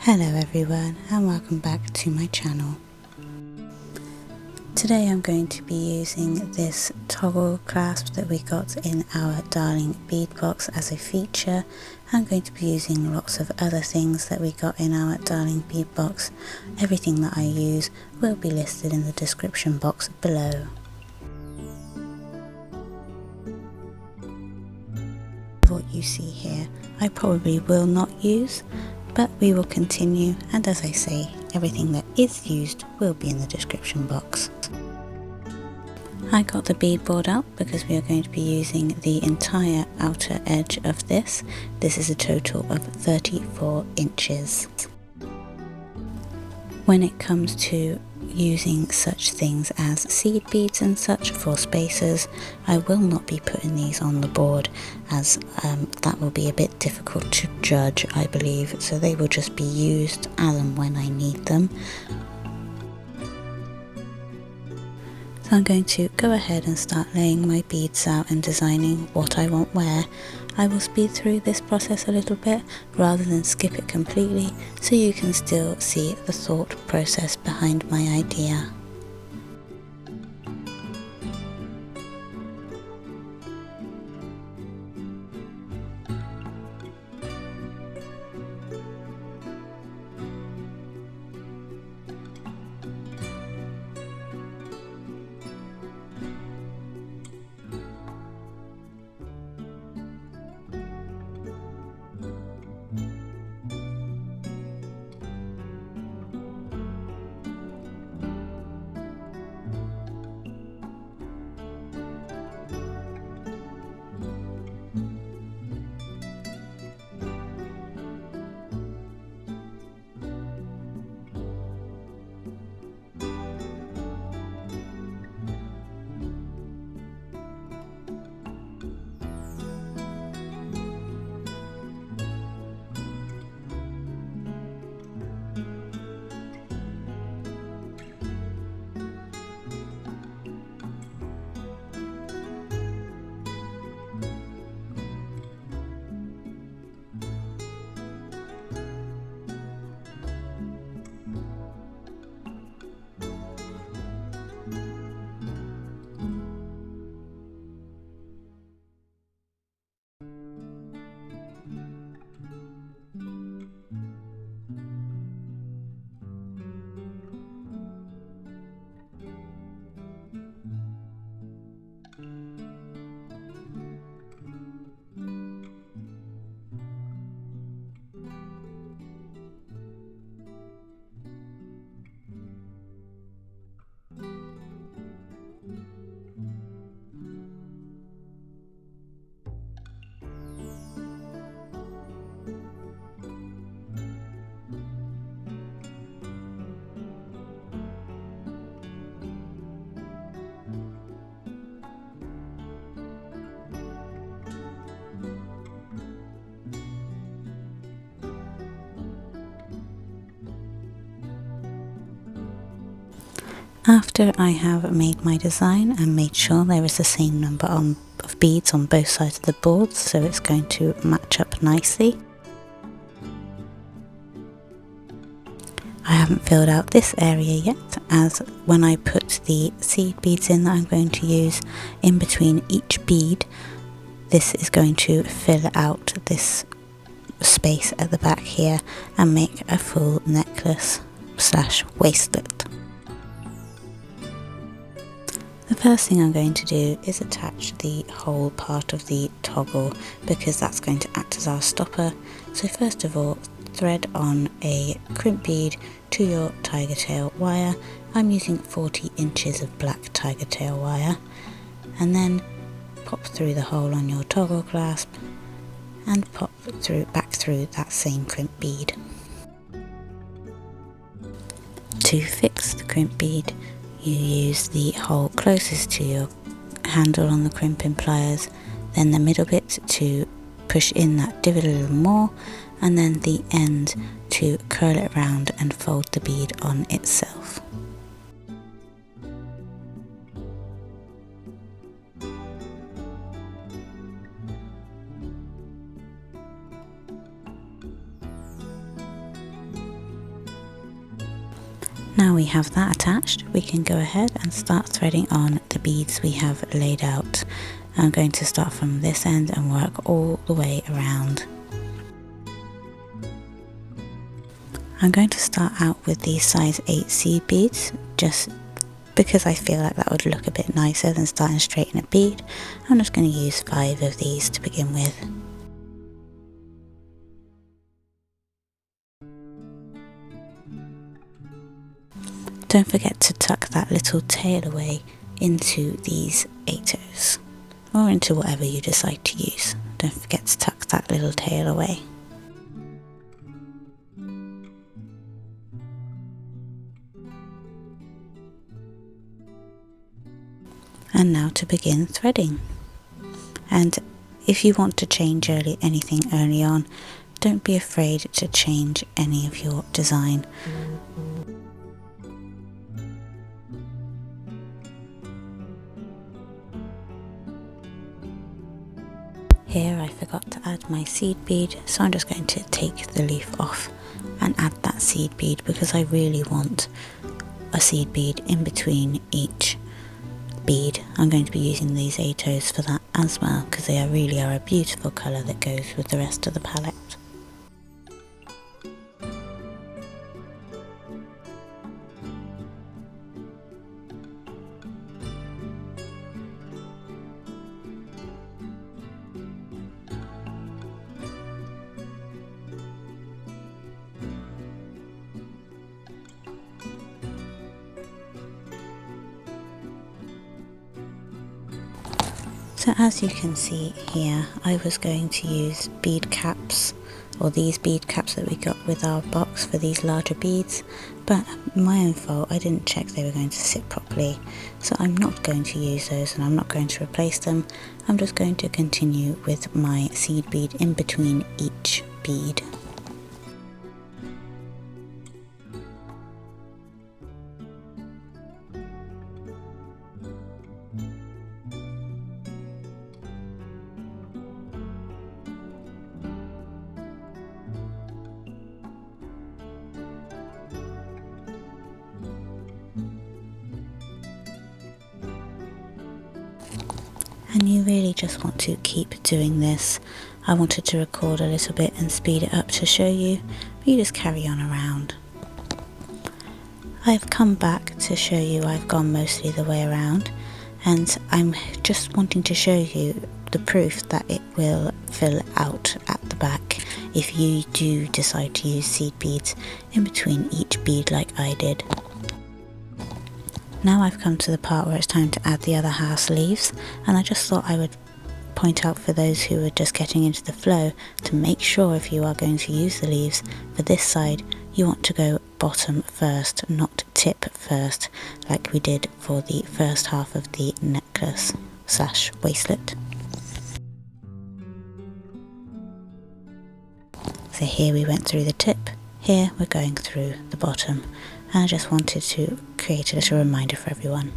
Hello everyone and welcome back to my channel. Today I'm going to be using this toggle clasp that we got in our Darling Bead box as a feature. I'm going to be using lots of other things that we got in our Darling Bead box. Everything that I use will be listed in the description box below. What you see here I probably will not use, but we will continue, and as I say, everything that is used will be in the description box. I got the bead board out because we are going to be using the entire outer edge of this. This is a total of 34 inches. When it comes to using such things as seed beads and such for spacers, I will not be putting these on the board as that will be a bit difficult to judge, I believe, so they will just be used as and when I need them. So I'm going to go ahead and start laying my beads out and designing what I want where. I will speed through this process a little bit rather than skip it completely, so you can still see the thought process behind my idea. After I have made my design and made sure there is the same number of beads on both sides of the board, so it's going to match up nicely. I haven't filled out this area yet, as when I put the seed beads in that I'm going to use in between each bead, this is going to fill out this space at the back here and make a full necklace / waistlet. The first thing I'm going to do is attach the whole part of the toggle because that's going to act as our stopper. So first of all, thread on a crimp bead to your tigertail wire. I'm using 40 inches of black tigertail wire, and then pop through the hole on your toggle clasp and pop back through that same crimp bead. To fix the crimp bead, you use the hole closest to your handle on the crimping pliers, then the middle bit to push in that divot a little more, and then the end to curl it round and fold the bead on itself. Now we have that attached, we can go ahead and start threading on the beads we have laid out. I'm going to start from this end and work all the way around. I'm going to start out with these size 8 seed beads, just because I feel like that would look a bit nicer than starting straight in a bead. I'm just going to use 5 of these to begin with. Don't forget to tuck that little tail away into these 8s, or into whatever you decide to use. Don't forget to tuck that little tail away. And now to begin threading. And if you want to change anything early on, don't be afraid to change any of your design. Here I forgot to add my seed bead, so I'm just going to take the leaf off and add that seed bead, because I really want a seed bead in between each bead. I'm going to be using these 8s for that as well, because they really are a beautiful colour that goes with the rest of the palette. So as you can see here, I was going to use bead caps, or these bead caps that we got with our box for these larger beads, but my own fault, I didn't check they were going to sit properly, so I'm not going to use those and I'm not going to replace them. I'm just going to continue with my seed bead in between each bead. And you really just want to keep doing this. I wanted to record a little bit and speed it up to show you, but you just carry on around. I've come back to show you I've gone mostly the way around, and I'm just wanting to show you the proof that it will fill out at the back if you do decide to use seed beads in between each bead like I did. Now I've come to the part where it's time to add the other half sleeves, and I just thought I would point out for those who are just getting into the flow to make sure if you are going to use the leaves for this side, you want to go bottom first, not tip first, like we did for the first half of the necklace / waistlet. So here we went through the tip, here we're going through the bottom, and I just wanted to create a little reminder for everyone.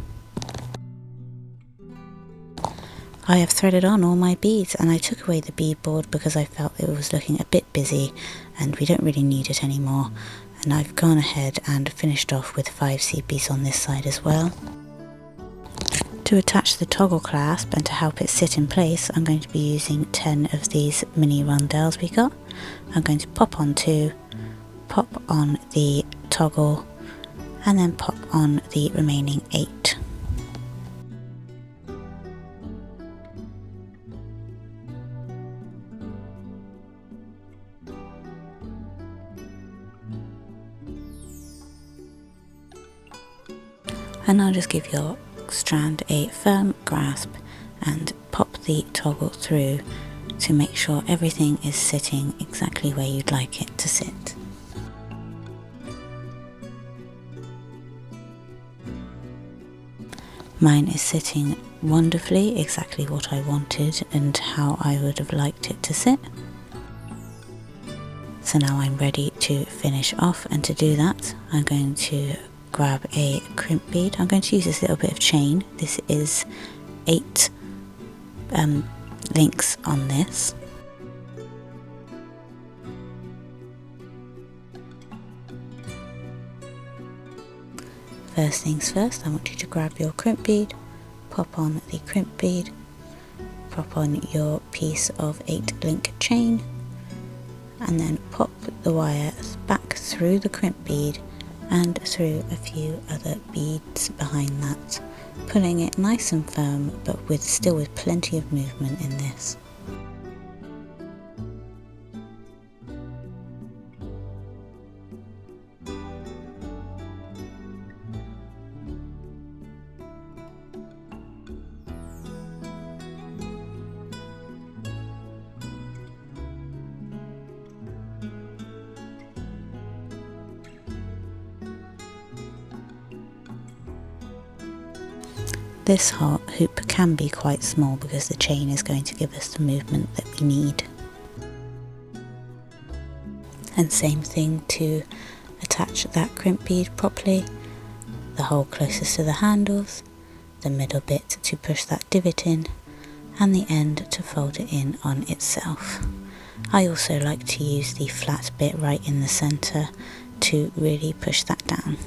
I have threaded on all my beads, and I took away the bead board because I felt it was looking a bit busy and we don't really need it anymore, and I've gone ahead and finished off with 5 seed beads on this side as well. To attach the toggle clasp and to help it sit in place, I'm going to be using 10 of these mini rondelles we got. I'm going to pop on 2, pop on the toggle, and then pop on the remaining 8. And I'll just give your strand a firm grasp and pop the toggle through to make sure everything is sitting exactly where you'd like it to sit. Mine is sitting wonderfully, exactly what I wanted and how I would have liked it to sit. So now I'm ready to finish off, and to do that I'm going to grab a crimp bead. I'm going to use this little bit of chain. This is 8 links on this. First things first, I want you to grab your crimp bead, pop on the crimp bead, pop on your piece of 8-link chain, and then pop the wire back through the crimp bead and through a few other beads behind that, pulling it nice and firm, but still with plenty of movement in this. This hoop can be quite small because the chain is going to give us the movement that we need. And same thing to attach that crimp bead properly, the hole closest to the handles, the middle bit to push that divot in, and the end to fold it in on itself. I also like to use the flat bit right in the centre to really push that down.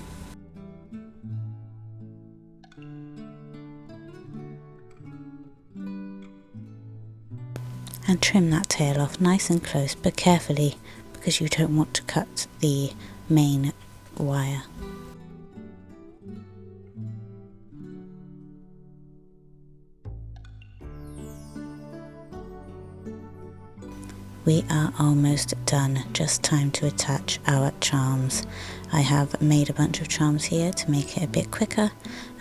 And trim that tail off nice and close, but carefully, because you don't want to cut the main wire. We are almost done, just time to attach our charms. I have made a bunch of charms here to make it a bit quicker,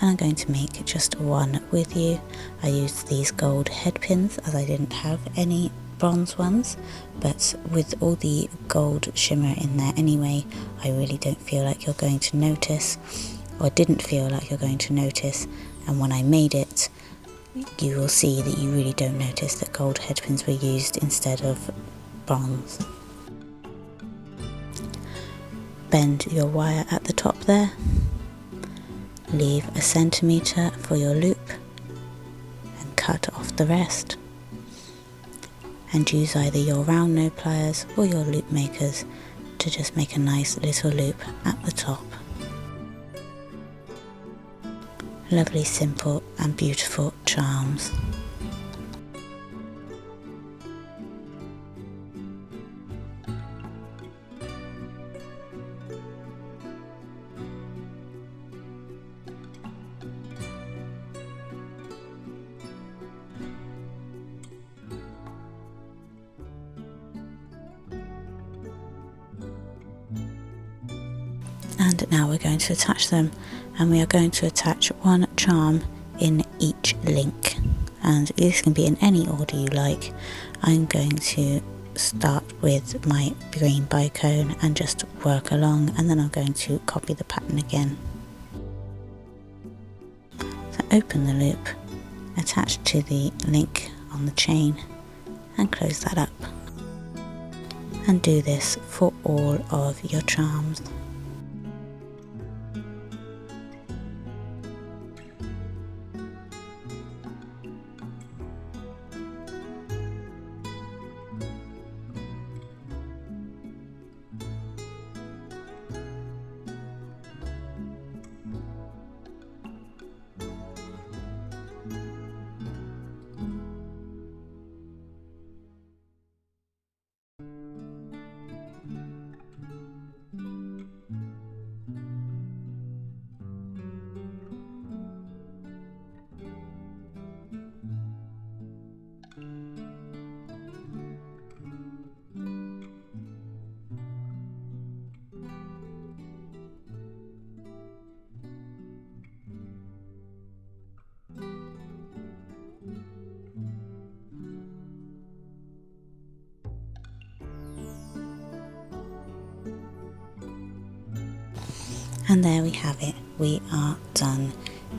and I'm going to make just one with you. I used these gold headpins as I didn't have any bronze ones, but with all the gold shimmer in there anyway, I really don't feel like you're going to notice, or didn't feel like you're going to notice, and when I made it, you will see that you really don't notice that gold headpins were used instead of bronze. Bend your wire at the top there, leave 1 centimetre for your loop and cut off the rest, and use either your round no pliers or your loop makers to just make a nice little loop at the top. Lovely, simple and beautiful charms. And now we're going to attach them, and we are going to attach one charm in each link, and this can be in any order you like. I'm going to start with my green bicone and just work along, and then I'm going to copy the pattern again. So open the loop, attach to the link on the chain and close that up, and do this for all of your charms. And there we have it, we are done.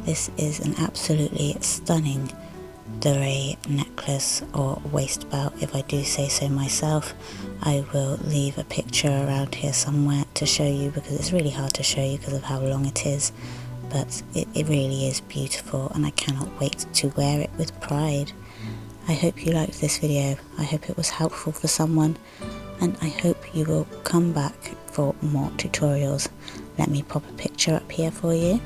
This is an absolutely stunning doré necklace or waist belt, if I do say so myself. I will leave a picture around here somewhere to show you, because it's really hard to show you because of how long it is, but it really is beautiful, and I cannot wait to wear it with pride. I hope you liked this video, I hope it was helpful for someone, and I hope you will come back for more tutorials. Let me pop a picture up here for you.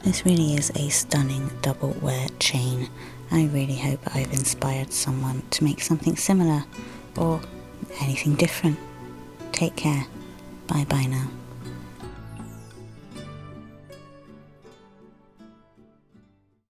This really is a stunning double wear chain. I really hope I've inspired someone to make something similar or anything different. Take care. Bye bye now.